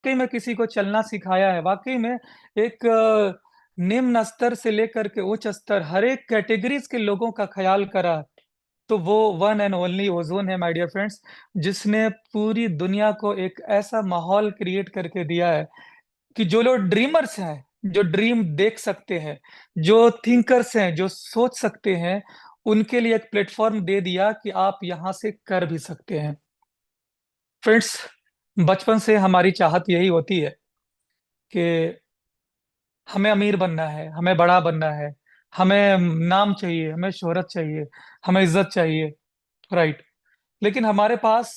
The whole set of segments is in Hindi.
वाकई में किसी को चलना सिखाया है, वाकई में एक निम्न स्तर से लेकर के उच्च स्तर हर एक कैटेगरीज के लोगों का ख्याल करा, तो वो वन एंड ओनली ओजोन है माय डियर फ्रेंड्स, जिसने पूरी दुनिया को एक ऐसा माहौल क्रिएट करके दिया है कि जो लोग ड्रीमर्स हैं, जो ड्रीम देख सकते हैं, जो थिंकर्स हैं, जो सोच सकते हैं, उनके लिए एक प्लेटफॉर्म दे दिया कि आप यहाँ से कर भी सकते हैं। फ्रेंड्स, बचपन से हमारी चाहत यही होती है कि हमें अमीर बनना है, हमें बड़ा बनना है, हमें नाम चाहिए, हमें शोहरत चाहिए, हमें इज्जत चाहिए, राइट। लेकिन हमारे पास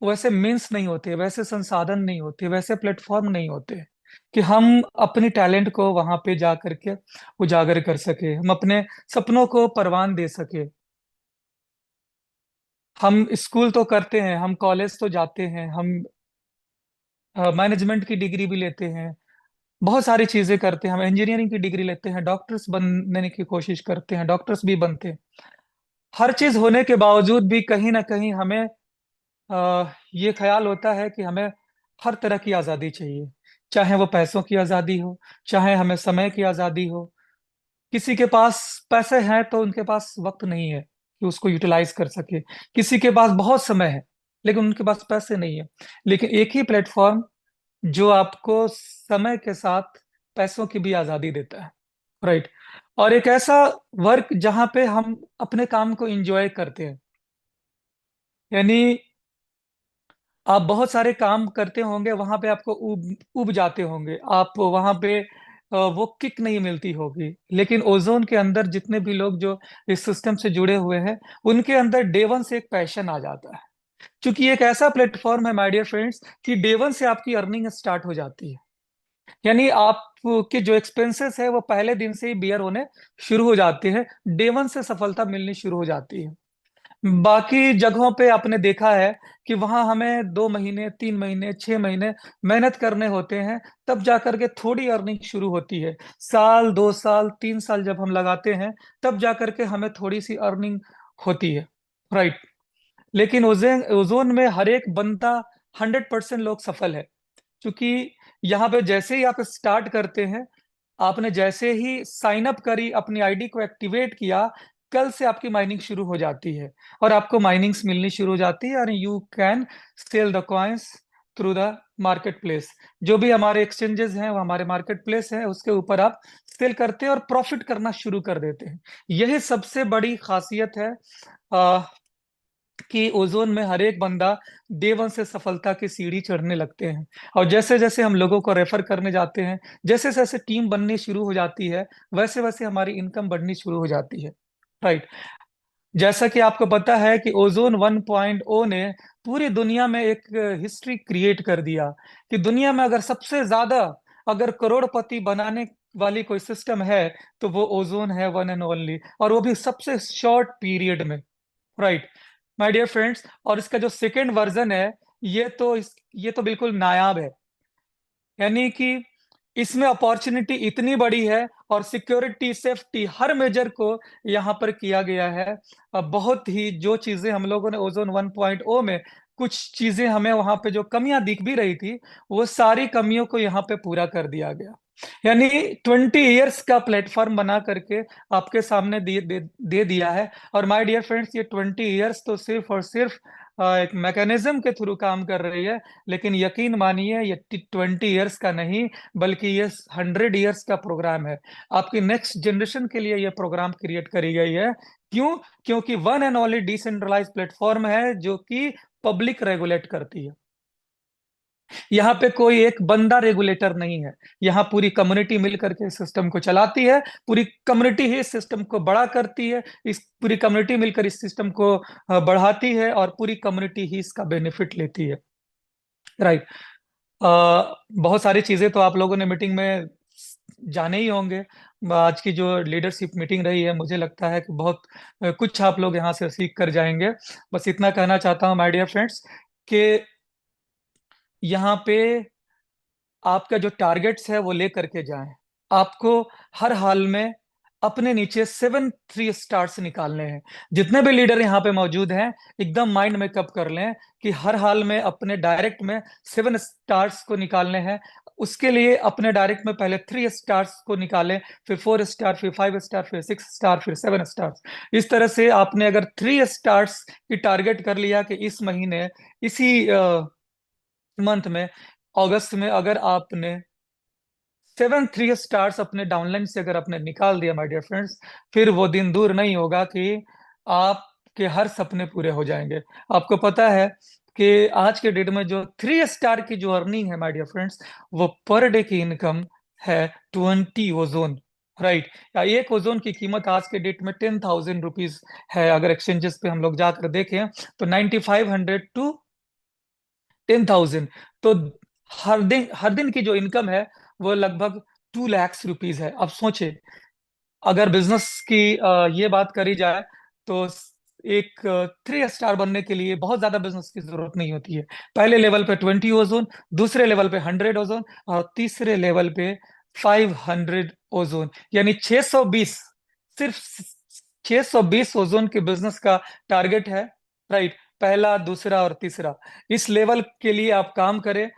वैसे मीन्स नहीं होते, वैसे संसाधन नहीं होते, वैसे प्लेटफॉर्म नहीं होते कि हम अपनी टैलेंट को वहां पे जा करके उजागर कर सके, हम अपने सपनों को परवान दे सके। हम स्कूल तो करते हैं, हम कॉलेज तो जाते हैं, हम मैनेजमेंट की डिग्री भी लेते हैं, बहुत सारी चीजें करते हैं, हम इंजीनियरिंग की डिग्री लेते हैं, डॉक्टर्स बनने की कोशिश करते हैं, डॉक्टर्स भी बनते हैं। हर चीज होने के बावजूद भी कहीं ना कहीं हमें ये ख्याल होता है कि हमें हर तरह की आज़ादी चाहिए, चाहे वो पैसों की आज़ादी हो, चाहे हमें समय की आज़ादी हो। किसी के पास पैसे हैं तो उनके पास वक्त नहीं है कि उसको यूटिलाइज कर सके, किसी के पास बहुत समय है लेकिन उनके पास पैसे नहीं है। लेकिन एक ही प्लेटफॉर्म जो आपको समय के साथ पैसों की भी आज़ादी देता है, राइट। और एक ऐसा वर्क जहाँ पे हम अपने काम को एंजॉय करते हैं, यानी आप बहुत सारे काम करते होंगे, वहां पे आपको उब उब जाते होंगे, आप वहां पे वो किक नहीं मिलती होगी। लेकिन ओजोन के अंदर जितने भी लोग जो इस सिस्टम से जुड़े हुए हैं, उनके अंदर डे वन से एक पैशन आ जाता है, क्योंकि ये एक ऐसा प्लेटफॉर्म है माय डियर फ्रेंड्स कि डे वन से आपकी अर्निंग स्टार्ट हो जाती है। यानी आपके जो एक्सपेंसेस है वो पहले दिन से ही बियर होने शुरू हो जाते हैं, डे वन से सफलता मिलनी शुरू हो जाती है। बाकी जगहों पे आपने देखा है कि वहां हमें 2 महीने, 3 महीने, 6 महीने मेहनत करने होते हैं, तब जा करके थोड़ी अर्निंग शुरू होती है। साल, 2 साल, 3 साल जब हम लगाते हैं, तब जा करके हमें थोड़ी सी अर्निंग होती है, राइट। लेकिन ओजोन ओजोन में हर एक बंदा 100% लोग सफल है, क्योंकि यहाँ पे जैसे ही आप स्टार्ट करते हैं, आपने जैसे ही साइन अप करी, अपनी आईडी को एक्टिवेट किया, कल से आपकी माइनिंग शुरू हो जाती है और आपको माइनिंग्स मिलनी शुरू हो जाती है और you can sell the coins through the market place. जो भी हमारे एक्सचेंजेस हैं वो हमारे मार्केट प्लेस है, उसके ऊपर आप सेल करते हैं और प्रॉफिट करना शुरू कर देते हैं। यही सबसे बड़ी खासियत है कि ओजोन में हर एक बंदा डे वन से सफलता की सीढ़ी चढ़ने लगते हैं। और जैसे जैसे हम लोगों को रेफर करने जाते हैं, जैसे जैसे टीम बननी शुरू हो जाती है, वैसे वैसे हमारी इनकम बढ़नी शुरू हो जाती है, राइट। जैसा कि आपको पता है कि ओजोन 1.0 ने पूरी दुनिया में एक हिस्ट्री क्रिएट कर दिया कि दुनिया में अगर सबसे ज्यादा, अगर करोड़पति बनाने वाली कोई सिस्टम है, तो वो ओजोन है, वन एंड ओनली, और वो भी सबसे शॉर्ट पीरियड में, राइट माय डियर फ्रेंड्स। और इसका जो सेकेंड वर्जन है, ये तो बिल्कुल नायाब है। यानी कि इसमें अपॉर्चुनिटी इतनी बड़ी है और सिक्योरिटी, सेफ्टी, हर मेजर को यहाँ पर किया गया है। बहुत ही जो चीजें हम लोगों ने ओजोन 1.0 में, कुछ चीजें हमें वहां पे जो कमियां दिख भी रही थी, वो सारी कमियों को यहाँ पे पूरा कर दिया गया। यानी 20 इयर्स का प्लेटफॉर्म बना करके आपके सामने दे दिया है। और माय डियर फ्रेंड्स, ये 20 इयर्स तो सिर्फ और सिर्फ एक मैकेनिज्म के थ्रू काम कर रही है। लेकिन यकीन मानिए, ये 20 इयर्स का नहीं, बल्कि ये 100 इयर्स का प्रोग्राम है। आपकी नेक्स्ट जनरेशन के लिए ये प्रोग्राम क्रिएट करी गई है। क्यों? क्योंकि one and only decentralize platform है जो कि पब्लिक रेगुलेट करती है। यहाँ पे कोई एक बंदा रेगुलेटर नहीं है, यहाँ पूरी कम्युनिटी मिल करके इस सिस्टम को चलाती है, पूरी कम्युनिटी ही इस सिस्टम को बड़ा करती है, इस पूरी कम्युनिटी मिलकर इस सिस्टम को बढ़ाती है और पूरी कम्युनिटी ही इसका बेनिफिट लेती है, राइट। बहुत सारी चीजें तो आप लोगों ने मीटिंग में जाने ही होंगे। आज की जो लीडरशिप मीटिंग रही है, मुझे लगता है कि बहुत कुछ आप लोग यहाँ से सीख कर जाएंगे। बस इतना कहना चाहता हूँ माय डियर फ्रेंड्स कि यहाँ पे आपका जो टारगेट्स है वो ले करके जाएं। आपको हर हाल में अपने नीचे 7 3 स्टार्स निकालने हैं। जितने भी लीडर यहाँ पे मौजूद हैं, एकदम माइंड मेकअप कर लें कि हर हाल में अपने डायरेक्ट में 7 स्टार्स को निकालने हैं। उसके लिए अपने डायरेक्ट में पहले 3 स्टार्स को निकालें, फिर 4 स्टार, फिर 5 स्टार, फिर 6 स्टार, फिर 7 स्टार्स। इस तरह से आपने अगर 3 स्टार्स की टारगेट कर लिया कि इस महीने, इसी मंथ में, अगस्त में, अगर आपने 7 3 स्टार्स अपने डाउनलाइन से अगर आपने निकाल दिया माय डियर फ्रेंड्स, फिर वो दिन दूर नहीं होगा कि आपके हर सपने पूरे हो जाएंगे। आपको पता है कि आज के डेट में जो 3 स्टार की जो अर्निंग है माय डियर फ्रेंड्स, वो पर डे की इनकम है 20 ओजोन। राइट। या एक ओजोन की कीमत आज के डेट में 10,000 रुपीज है। अगर एक्सचेंजेस पे हम लोग जाकर देखें तो 9500 टू 10,000। तो हर दिन की जो इनकम है वो लगभग 2 लाख रुपीज है। अब सोचे, अगर बिजनेस की ये बात करी जाए तो एक 3 स्टार बनने के लिए बहुत ज्यादा बिजनेस की जरूरत नहीं होती है। पहले लेवल पे 20 ओजोन, दूसरे लेवल पे 100 ओजोन, और तीसरे लेवल पे 500 ओजोन, यानी 620। सिर्फ 620 ओजोन के बिजनेस का टारगेट है। राइट। पहला, दूसरा और तीसरा, इस लेवल के लिए आप काम करें।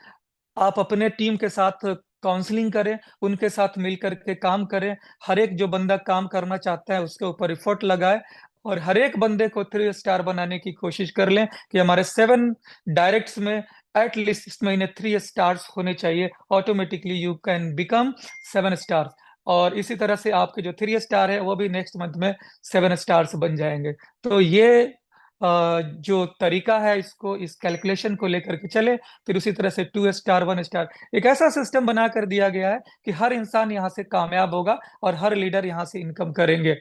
आप अपने टीम के साथ काउंसलिंग करें, उनके साथ मिलकर के काम करें। हर एक जो बंदा काम करना चाहता है उसके ऊपर एफर्ट लगाए, और हर एक बंदे को 3 स्टार बनाने की कोशिश कर लें कि हमारे 7 डायरेक्ट्स में एटलीस्ट इस महीने 3 स्टार्स होने चाहिए। Automatically you can become 7 stars. और इसी तरह से आपके जो 3 स्टार है वो भी नेक्स्ट मंथ में 7 स्टार्स बन जाएंगे। तो ये जो तरीका है, इसको, इस कैलकुलेशन को लेकर के चले। फिर उसी तरह से 2 स्टार, 1 स्टार, एक ऐसा सिस्टम बना कर दिया गया है कि हर इंसान यहाँ से कामयाब होगा और हर लीडर यहाँ से इनकम करेंगे।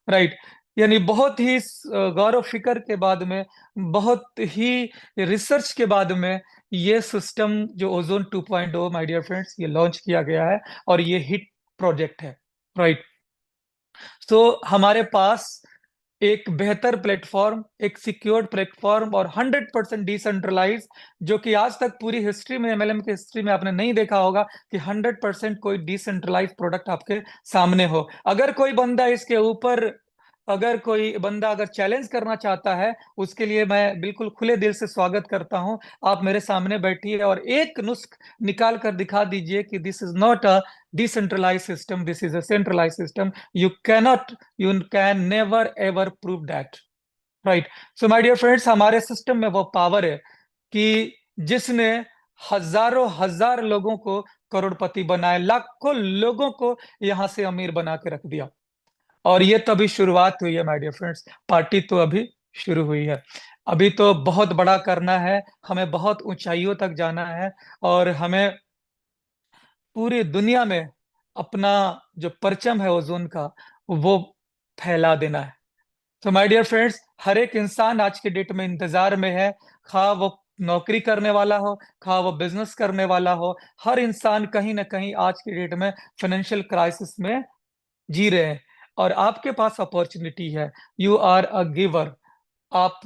राइट। यानी बहुत ही गौर व फिक्र के बाद में, बहुत ही रिसर्च के बाद में, ये सिस्टम जो ओजोन 2.0 माय डियर फ्रेंड्स, ये लॉन्च किया गया है और ये हिट प्रोजेक्ट है। राइट। तो हमारे पास एक बेहतर प्लेटफॉर्म, एक सिक्योर्ड प्लेटफॉर्म और 100% डिसेंट्रलाइज, जो कि आज तक पूरी हिस्ट्री में, एमएलएम की हिस्ट्री में आपने नहीं देखा होगा कि 100% कोई डिसेंट्रलाइज प्रोडक्ट आपके सामने हो। अगर कोई बंदा इसके ऊपर, अगर कोई बंदा अगर चैलेंज करना चाहता है, उसके लिए मैं बिल्कुल खुले दिल से स्वागत करता हूं। आप मेरे सामने बैठिए और एक नुस्ख निकाल कर दिखा दीजिए कि this is not a decentralize system, this is a centralize system. You cannot, you can never ever prove that. Right. So my dear friends, हमारे सिस्टम में वो पावर है कि जिसने हजारों हजार लोगों को करोड़पति बनाए, लाखों लोगों को यहां से अमीर बना के रख दिया। और ये तो अभी शुरुआत हुई है माय डियर फ्रेंड्स, पार्टी तो अभी शुरू हुई है। अभी तो बहुत बड़ा करना है, हमें बहुत ऊंचाइयों तक जाना है, और हमें पूरी दुनिया में अपना जो परचम है ओजोन का, वो फैला देना है। तो माय डियर फ्रेंड्स, हर एक इंसान आज के डेट में इंतजार में है, खा वो नौकरी करने वाला हो, खा वो बिजनेस करने वाला हो। हर इंसान कहीं ना कहीं आज के डेट में फाइनेंशियल क्राइसिस में जी रहे हैं, और आपके पास अपॉर्चुनिटी है। You are a giver. आप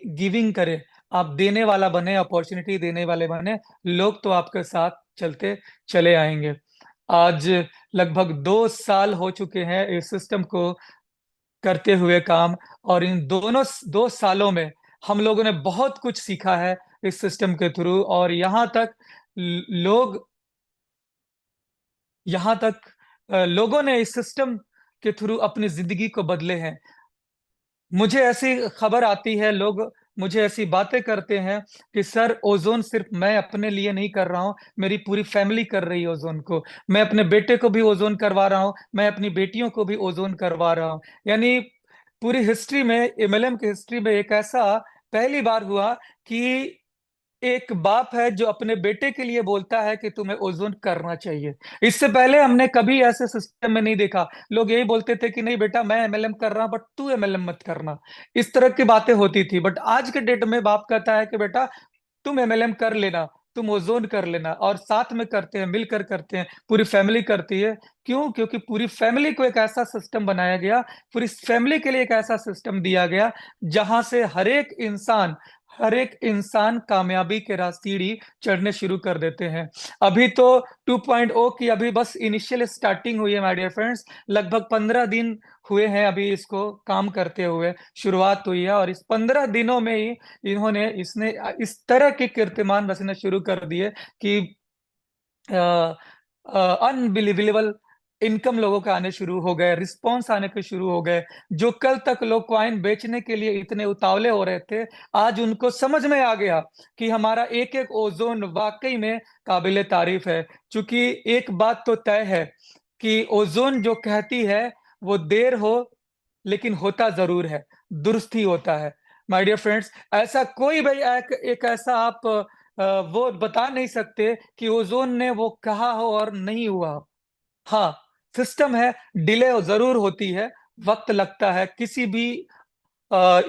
गिविंग करें, आप देने वाला बने, अपॉर्चुनिटी देने वाले बने, लोग तो आपके साथ चलते चले आएंगे। आज लगभग 2 साल हो चुके हैं इस सिस्टम को करते हुए काम, और इन दोनों 2 सालों में हम लोगों ने बहुत कुछ सीखा है इस सिस्टम के थ्रू। और लोग यहाँ तक लोगों ने इस सिस्टम के थ्रू अपनी जिंदगी को बदले हैं। मुझे ऐसी खबर आती है, लोग मुझे ऐसी बातें करते हैं कि सर, ओजोन सिर्फ मैं अपने लिए नहीं कर रहा हूँ, मेरी पूरी फैमिली कर रही है ओजोन को। मैं अपने बेटे को भी ओजोन करवा रहा हूँ, मैं अपनी बेटियों को भी ओजोन करवा रहा हूँ। यानी पूरी हिस्ट्री में, एमएलएम की हिस्ट्री में एक ऐसा पहली बार हुआ कि एक बाप है जो अपने बेटे के लिए बोलता है कि तुम्हें ओजोन करना चाहिए। इससे पहले हमने कभी ऐसे सिस्टम में नहीं देखा। लोग यही बोलते थे कि नहीं बेटा, मैं एमएलएम कर रहा हूं बट तू एमएलएम मत करना। इस तरह की बातें होती थी। बट आज के डेट में बाप कहता है कि बेटा, तुम एमएलएम कर लेना, तुम ओजोन कर लेना, और साथ में करते हैं, मिलकर करते हैं, पूरी फैमिली करती है। क्यों? क्योंकि पूरी फैमिली को एक ऐसा सिस्टम बनाया गया, पूरी फैमिली के लिए एक ऐसा सिस्टम दिया गया, जहां से हर एक इंसान, हर एक इंसान कामयाबी के सीढ़ी चढ़ने शुरू कर देते हैं। अभी तो 2.0 की अभी बस इनिशियल स्टार्टिंग हुई है माय डियर फ्रेंड्स। लगभग 15 दिन हुए हैं अभी इसको काम करते हुए, शुरुआत हुई है, और इस 15 दिनों में ही इसने इस तरह के कीर्तिमान रचना शुरू कर दिए कि अनबिलीवेबल इनकम लोगों के आने शुरू हो गए, रिस्पॉन्स आने के शुरू हो गए। जो कल तक लोग कॉइन बेचने के लिए इतने उतावले हो रहे थे, आज उनको समझ में आ गया कि हमारा एक एक ओजोन वाकई में काबिले तारीफ है। क्योंकि एक बात तो तय है कि ओजोन जो कहती है वो देर हो लेकिन होता जरूर है, दुरुस्त ही होता है। माय डियर फ्रेंड्स, ऐसा कोई भाई एक ऐसा आप वो बता नहीं सकते कि ओजोन ने वो कहा हो और नहीं हुआ। हाँ, सिस्टम है, डिले जरूर होती है, वक्त लगता है, किसी भी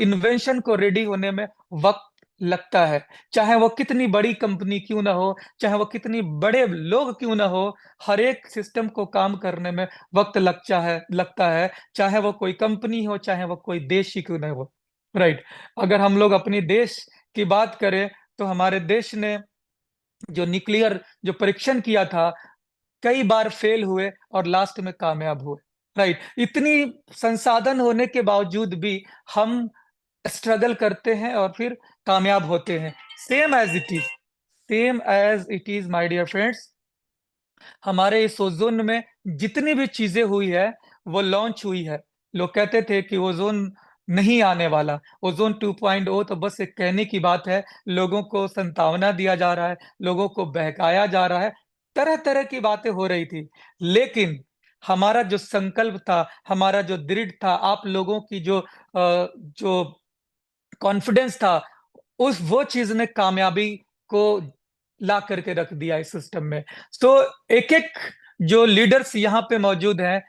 इन्वेंशन को रेडी होने में वक्त लगता है। चाहे वो कितनी बड़ी कंपनी क्यों ना हो, चाहे वो कितनी बड़े लोग क्यों ना हो, हर एक सिस्टम को काम करने में वक्त लगता है, चाहे वो कोई कंपनी हो, चाहे वो कोई देश ही क्यों ना हो। राइट। अगर हम लोग अपनी देश की बात करें, तो हमारे देश ने जो न्यूक्लियर जो परीक्षण किया था, कई बार फेल हुए और लास्ट में कामयाब हुए। राइट। इतनी संसाधन होने के बावजूद भी हम स्ट्रगल करते हैं और फिर कामयाब होते हैं। Same as it is, same as it is my dear friends, हमारे इस ओजोन में जितनी भी चीजें हुई है वो लॉन्च हुई है। लोग कहते थे कि ओजोन नहीं आने वाला, ओजोन 2.0 तो बस एक कहने की बात है, लोगों को संतावना दिया जा रहा है, लोगों को बहकाया जा रहा है, तरह तरह की बातें हो रही थी। लेकिन हमारा जो संकल्प था, हमारा जो दृढ़ था, आप लोगों की जो कॉन्फिडेंस था, उस वो चीज ने कामयाबी को ला करके रख दिया इस सिस्टम में। तो एक एक जो लीडर्स यहाँ पे मौजूद हैं,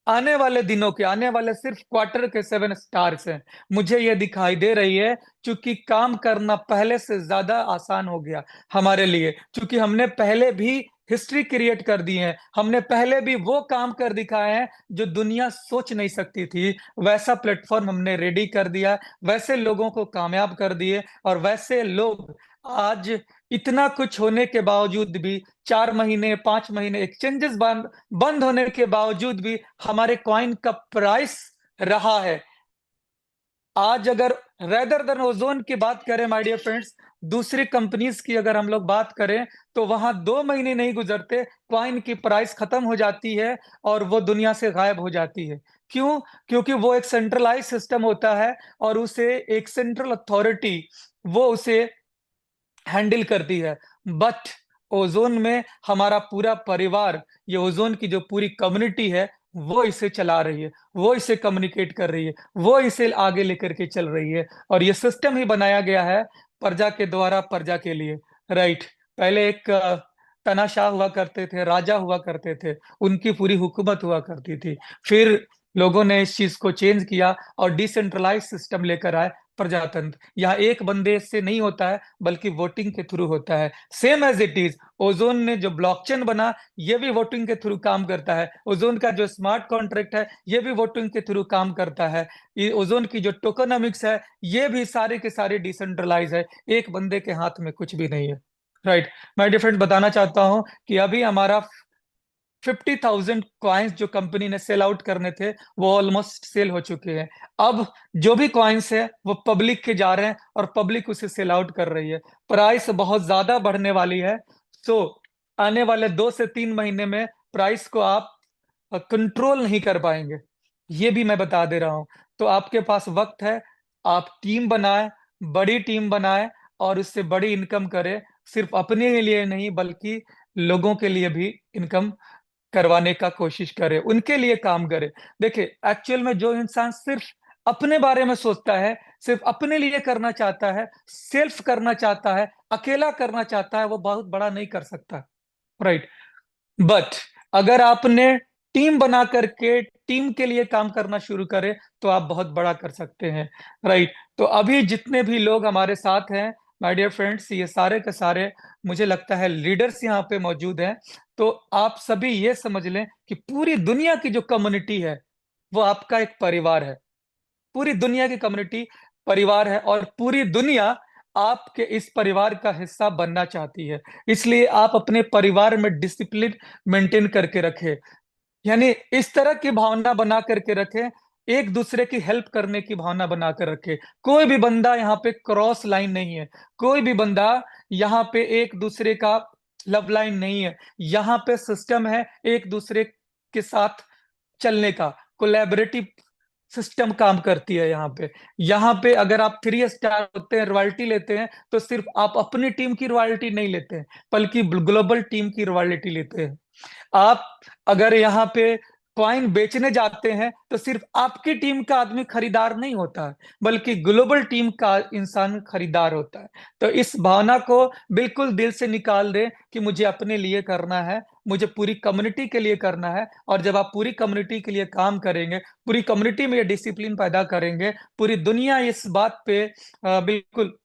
आने वाले दिनों के, आने वाले सिर्फ क्वार्टर के 7 स्टार्स हैं, मुझे ये दिखाई दे रही है। क्योंकि काम करना पहले से ज्यादा आसान हो गया हमारे लिए, क्योंकि हमने पहले भी हिस्ट्री क्रिएट कर दी है, हमने पहले भी वो काम कर दिखाए हैं जो दुनिया सोच नहीं सकती थी। वैसा प्लेटफॉर्म हमने रेडी कर दिया, वैसे लोगों को कामयाब कर दिए, और वैसे लोग आज इतना कुछ होने के बावजूद भी, 4 महीने 5 महीने एक्सचेंजेस बंद बंद होने के बावजूद भी हमारे कॉइन का प्राइस रहा है। आज अगर रेदर देन ओजोन की बात करें माय डियर फ्रेंड्स, दूसरी कंपनीज की अगर हम लोग बात करें, तो वहां 2 महीने नहीं गुजरते, कॉइन की प्राइस खत्म हो जाती है और वो दुनिया से गायब हो जाती है। क्यों? क्योंकि वो एक सेंट्रलाइज सिस्टम होता है, और उसे एक सेंट्रल अथॉरिटी वो उसे हैंडल करती है। बट ओजोन में हमारा पूरा परिवार, ये ओजोन की जो पूरी कम्युनिटी है, वो इसे चला रही है, वो इसे कम्युनिकेट कर रही है, वो इसे आगे लेकर के चल रही है। और ये सिस्टम ही बनाया गया है प्रजा के द्वारा प्रजा के लिए। राइट। पहले एक तानाशाह हुआ करते थे, राजा हुआ करते थे, उनकी पूरी हुकूमत हुआ करती थी। फिर लोगों ने इस चीज को चेंज किया और डिसेंट्रलाइज सिस्टम लेकर आए, प्रजातंत्र। यहाँ एक बंदे से नहीं होता है, बल्कि वोटिंग के थ्रू होता है। Same as it is, ozone ने जो ब्लॉकचेन बना, ये भी वोटिंग के थ्रू काम करता है। ओजोन का जो स्मार्ट कॉन्ट्रैक्ट है, ये भी वोटिंग के थ्रू काम करता है। ये ओजोन की जो टोकनॉमिक्स है, ये भी सारे के सारे डिसेंट्रलाइज है, एक बंदे के हाथ में कुछ भी नहीं है। राइट। मैं डिफरेंट बताना चाहता हूं कि अभी हमारा 50,000 कॉइन्स जो कंपनी ने सेल आउट करने थे, वो ऑलमोस्ट सेल हो चुके हैं। अब जो भी कॉइन्स है वो पब्लिक के जा रहे हैं, और पब्लिक उसे सेल आउट कर रही है। प्राइस बहुत ज्यादा बढ़ने वाली है। सो आने वाले 2 से 3 महीने में प्राइस को आप कंट्रोल नहीं कर पाएंगे, ये भी मैं बता दे रहा हूं। तो आपके पास वक्त है, आप टीम बनाए, बड़ी टीम बनाए, और उससे बड़ी इनकम करें। सिर्फ अपने लिए नहीं, बल्कि लोगों के लिए भी इनकम करवाने का कोशिश करे, उनके लिए काम करे। देखिए, एक्चुअल में जो इंसान सिर्फ अपने बारे में सोचता है, सिर्फ अपने लिए करना चाहता है, सेल्फ करना चाहता है, अकेला करना चाहता है, वो बहुत बड़ा नहीं कर सकता। राइट। बट अगर आपने टीम बना करके टीम के लिए काम करना शुरू करे, तो आप बहुत बड़ा कर सकते हैं। राइट। तो अभी जितने भी लोग हमारे साथ हैं माय डियर फ्रेंड्स, ये सारे के सारे मुझे लगता है लीडर्स यहाँ पे मौजूद हैं। तो आप सभी ये समझ लें कि पूरी दुनिया की जो कम्युनिटी है, वो आपका एक परिवार है। पूरी दुनिया की कम्युनिटी परिवार है, और पूरी दुनिया आपके इस परिवार का हिस्सा बनना चाहती है। इसलिए आप अपने परिवार में डिसिप्लिन मेंटेन करके रखें, यानी इस तरह की भावना बना करके रखें, एक दूसरे की हेल्प करने की भावना बना कर रखें। कोई भी बंदा यहाँ पे क्रॉस लाइन नहीं है, कोई भी बंदा यहाँ पे एक दूसरे का लव लाइन नहीं है। यहाँ पे सिस्टम है एक दूसरे के साथ चलने का, कोलैबोरेटिव सिस्टम काम करती है यहाँ पे। यहाँ पे अगर आप 3 स्टार होते हैं, रॉयल्टी लेते हैं, तो सिर्फ आप अपनी टीम की रॉयल्टी नहीं लेते हैं, बल्कि ग्लोबल टीम की रॉयल्टी लेते हैं। आप अगर यहाँ पे कॉइन बेचने जाते हैं तो सिर्फ आपकी टीम का आदमी खरीदार नहीं होता है, बल्कि ग्लोबल टीम का इंसान खरीदार होता है। तो इस भावना को बिल्कुल दिल से निकाल दें कि मुझे अपने लिए करना है, मुझे पूरी कम्युनिटी के लिए करना है। और जब आप पूरी कम्युनिटी के लिए काम करेंगे, पूरी कम्युनिटी में ये डिसिप्लिन पैदा करेंगे, पूरी दुनिया इस बात पे बिल्कुल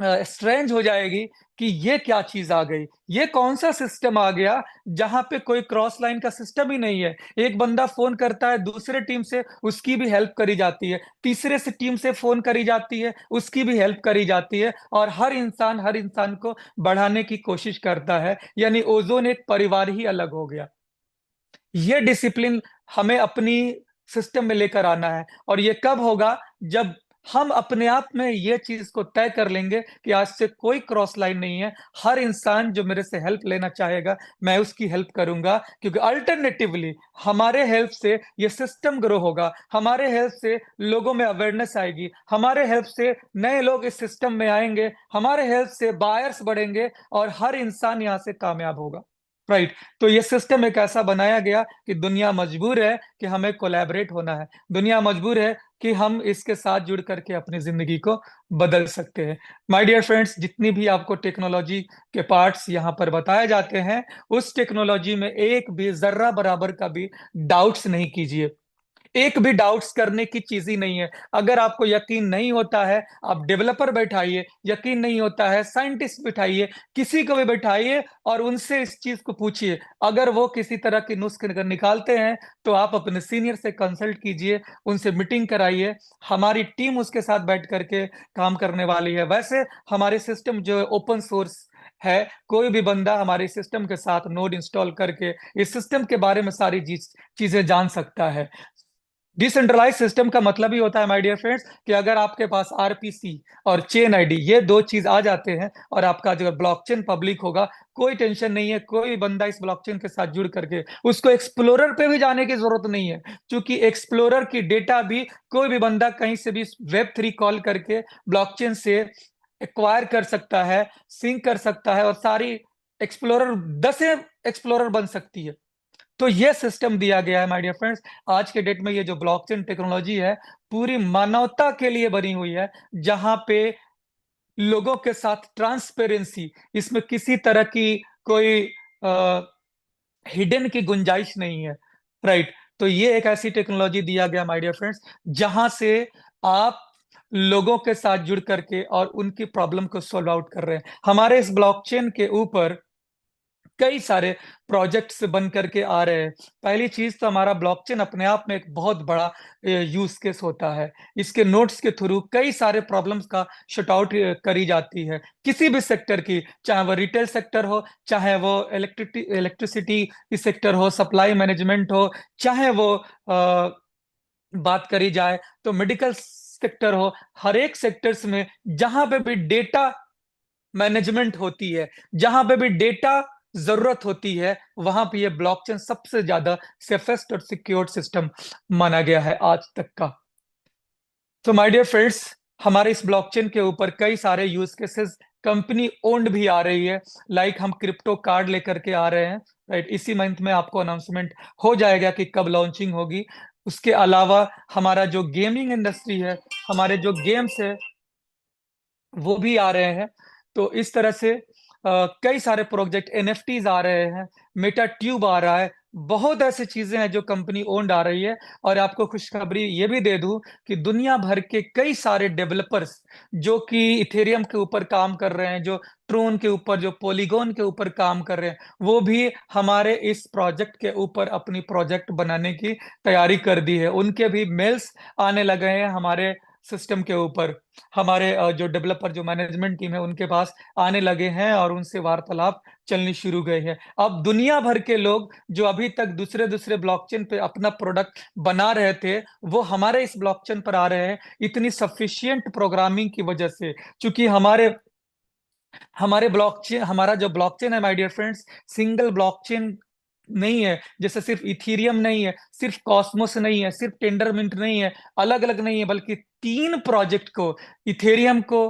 स्ट्रेंज हो जाएगी कि ये क्या चीज आ गई, ये कौन सा सिस्टम आ गया जहां पे कोई क्रॉस लाइन का सिस्टम ही नहीं है। एक बंदा फोन करता है दूसरे टीम से, उसकी भी हेल्प करी जाती है, तीसरे से टीम से फोन करी जाती है, उसकी भी हेल्प करी जाती है, और हर इंसान को बढ़ाने की कोशिश करता है। यानी ओजोन एक परिवार ही अलग हो गया। ये डिसिप्लिन हमें अपनी सिस्टम में लेकर आना है, और ये कब होगा, जब हम अपने आप में ये चीज को तय कर लेंगे कि आज से कोई क्रॉस लाइन नहीं है। हर इंसान जो मेरे से हेल्प लेना चाहेगा, मैं उसकी हेल्प करूंगा, क्योंकि अल्टरनेटिवली हमारे हेल्प से ये सिस्टम ग्रो होगा, हमारे हेल्प से लोगों में अवेयरनेस आएगी, हमारे हेल्प से नए लोग इस सिस्टम में आएंगे, हमारे हेल्प से बायर्स बढ़ेंगे, और हर इंसान यहाँ से कामयाब होगा। राइट। तो ये सिस्टम एक ऐसा बनाया गया कि दुनिया मजबूर है कि हमें कोलैबोरेट होना है, दुनिया मजबूर है कि हम इसके साथ जुड़ करके अपनी जिंदगी को बदल सकते हैं। माय डियर फ्रेंड्स, जितनी भी आपको टेक्नोलॉजी के पार्ट्स यहाँ पर बताए जाते हैं, उस टेक्नोलॉजी में एक भी जर्रा बराबर का भी डाउट्स नहीं कीजिए। एक भी डाउट्स करने की चीज ही नहीं है। अगर आपको यकीन नहीं होता है, आप डेवलपर बैठाइए, यकीन नहीं होता है साइंटिस्ट बैठाइए, किसी को भी बैठाइए और उनसे इस चीज को पूछिए। अगर वो किसी तरह की नुस्खे निकालते हैं तो आप अपने सीनियर से कंसल्ट कीजिए, उनसे मीटिंग कराइए। हमारी टीम उसके साथ बैठ करके काम करने वाली है। वैसे हमारे सिस्टम जो ओपन सोर्स है, कोई भी बंदा हमारे सिस्टम के साथ नोड इंस्टॉल करके इस सिस्टम के बारे में सारी चीजें जान सकता है। डिसेंट्रलाइज सिस्टम का मतलब ही होता है माय डियर फ्रेंड्स कि अगर आपके पास आरपीसी और चेन आईडी ये दो चीज आ जाते हैं, और आपका जो ब्लॉकचेन पब्लिक होगा, कोई टेंशन नहीं है, कोई बंदा इस ब्लॉकचेन के साथ जुड़ करके उसको एक्सप्लोरर पे भी जाने की जरूरत नहीं है, क्योंकि एक्सप्लोरर की डेटा भी कोई भी बंदा कहीं से भी वेब 3 कॉल करके ब्लॉकचेन से एक्वायर कर सकता है, सिंक कर सकता है, और सारी एक्सप्लोरर 10 एक्सप्लोरर बन सकती है। तो ये सिस्टम दिया गया है माय डियर फ्रेंड्स। आज के डेट में ये जो ब्लॉकचेन टेक्नोलॉजी है, पूरी मानवता के लिए बनी हुई है, जहां पे लोगों के साथ ट्रांसपेरेंसी, इसमें किसी तरह की कोई हिडन की गुंजाइश नहीं है। राइट। तो ये एक ऐसी टेक्नोलॉजी दिया गया माय डियर फ्रेंड्स, जहां से आप लोगों के साथ जुड़ करके और उनकी प्रॉब्लम को सॉल्व आउट कर रहे हैं। हमारे इस ब्लॉकचेन के ऊपर कई सारे प्रोजेक्ट्स बन करके आ रहे हैं। पहली चीज तो हमारा ब्लॉकचेन अपने आप में एक बहुत बड़ा यूज केस होता है। इसके नोट्स के थ्रू कई सारे प्रॉब्लम्स का शट आउट करी जाती है, किसी भी सेक्टर की, चाहे वो रिटेल सेक्टर हो, चाहे वो इलेक्ट्रिसिटी सेक्टर हो, सप्लाई मैनेजमेंट हो, चाहे वो बात करी जाए तो मेडिकल सेक्टर हो। हर एक सेक्टर्स में जहां पे भी डेटा मैनेजमेंट होती है, जहां पे भी डेटा जरूरत होती है, वहां पे ये ब्लॉकचेन सबसे ज्यादा सेफेस्ट और सिक्योर्ड सिस्टम माना गया है आज तक का। तो माय डियर फ्रेंड्स, हमारे इस ब्लॉकचेन के ऊपर कई सारे यूज केसेस कंपनी ओन्ड भी आ रही है। लाइक हम क्रिप्टो कार्ड लेकर के आ रहे हैं। राइट। इसी मंथ में आपको अनाउंसमेंट हो जाएगा कि कब लॉन्चिंग होगी। उसके अलावा हमारा जो गेमिंग इंडस्ट्री है, हमारे जो गेम्स है, वो भी आ रहे हैं। तो इस तरह से कई सारे प्रोजेक्ट एनएफटीज आ रहे हैं, मेटा ट्यूब आ रहा है, बहुत ऐसी चीजें हैं जो कंपनी ओन्ड आ रही है। और आपको खुशखबरी ये भी दे दूं कि दुनिया भर के कई सारे डेवलपर्स जो कि इथेरियम के ऊपर काम कर रहे हैं, जो ट्रोन के ऊपर, जो पॉलीगॉन के ऊपर काम कर रहे हैं, वो भी हमारे इस प्रोजेक्ट के ऊपर अपनी प्रोजेक्ट बनाने की तैयारी कर दी है। उनके भी मेल्स आने लगे हैं हमारे सिस्टम के ऊपर हमारे जो डेवलपर, जो मैनेजमेंट टीम है, उनके पास आने लगे हैं और उनसे वार्तालाप चलनी शुरू गई है। अब दुनिया भर के लोग जो अभी तक दूसरे दूसरे ब्लॉकचेन पे अपना प्रोडक्ट बना रहे थे, वो हमारे इस ब्लॉकचेन पर आ रहे हैं, इतनी सफिशियंट प्रोग्रामिंग की वजह से। क्योंकि हमारे हमारे ब्लॉकचेन हमारा जो ब्लॉकचेन है my dear friends, single blockchain नहीं है। जैसे सिर्फ इथीरियम नहीं है, सिर्फ कॉस्मोस नहीं है, सिर्फ टेंडरमिंट नहीं है, अलग अलग नहीं है, बल्कि 3 प्रोजेक्ट को, इथेरियम को,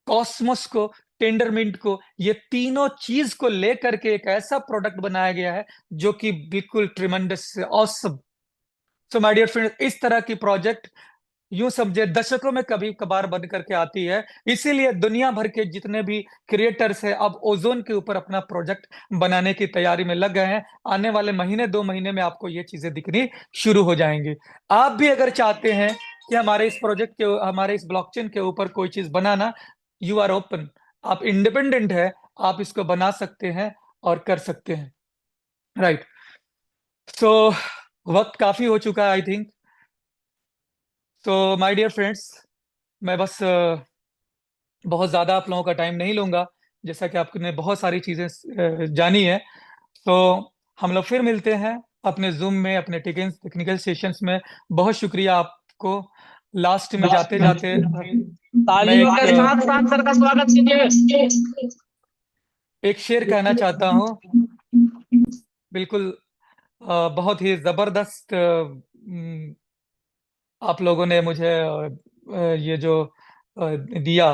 कॉस्मोस को, टेंडरमिंट को, ये तीनों चीज को लेकर के एक ऐसा प्रोडक्ट बनाया गया है जो कि बिल्कुल tremendous, awesome. So my dear friends, इस तरह की प्रोजेक्ट यूं समझे दशकों में कभी कभार बन करके आती है। इसीलिए दुनिया भर के जितने भी क्रिएटर्स हैं, अब ओजोन के ऊपर अपना प्रोजेक्ट बनाने की तैयारी में लग गए हैं। आने वाले महीने 2 महीने में आपको ये चीजें दिखनी शुरू हो जाएंगी। आप भी अगर चाहते हैं कि हमारे इस ब्लॉकचेन के ऊपर कोई चीज बनाना, यू आर ओपन, आप इंडिपेंडेंट है, आप इसको बना सकते हैं और कर सकते हैं। राइट। सो वक्त काफी हो चुका है आई थिंक। तो माय डियर फ्रेंड्स, मैं बस बहुत ज्यादा आप लोगों का टाइम नहीं लूंगा। जैसा कि आपने बहुत सारी चीजें जानी है, तो हम लोग फिर मिलते हैं अपने जूम में, अपने टेक्निकल सेशंस में। बहुत शुक्रिया आपको। लास्ट में जाते जाते मैं तालियों के साथ साथ सर का स्वागत कीजिए। एक शेर कहना चाहता हूँ। बिल्कुल बहुत ही जबरदस्त आप लोगों ने मुझे ये जो दिया,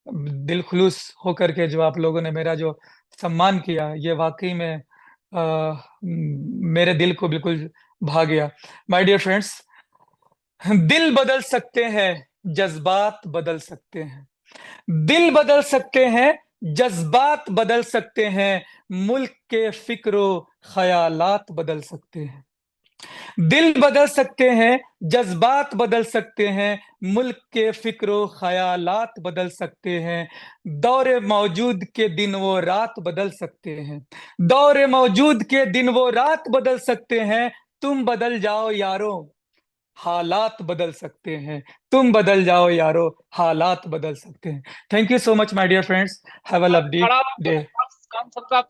दिल खुलूस होकर के जो आप लोगों ने मेरा जो सम्मान किया, ये वाकई में मेरे दिल को बिल्कुल भा गया। माय डियर फ्रेंड्स, दिल बदल सकते हैं, जज्बात बदल सकते हैं। दिल बदल सकते हैं, जज्बात बदल सकते हैं, मुल्क के फिक्रो ख्यालात बदल सकते हैं। दिल बदल सकते हैं, जज्बात बदल सकते हैं, मुल्क के फिक्रो ख्यालात बदल सकते हैं। दौरे मौजूद के दिन वो रात बदल सकते हैं। दौरे मौजूद के दिन वो रात बदल सकते हैं। तुम बदल जाओ यारो, हालात बदल सकते हैं। तुम बदल जाओ यारो, हालात बदल सकते हैं। Thank you so much my dear friends. Have a lovely खड़ा डे। काम सबका।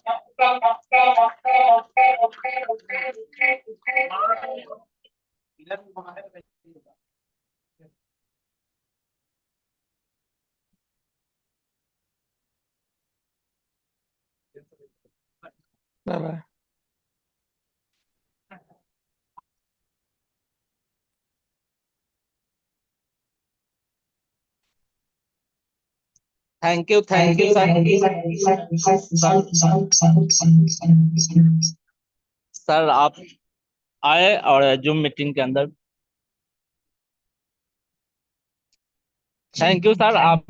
Bye bye. Thank you sir, आप आए और जूम मीटिंग के अंदर। थैंक यू सर, आप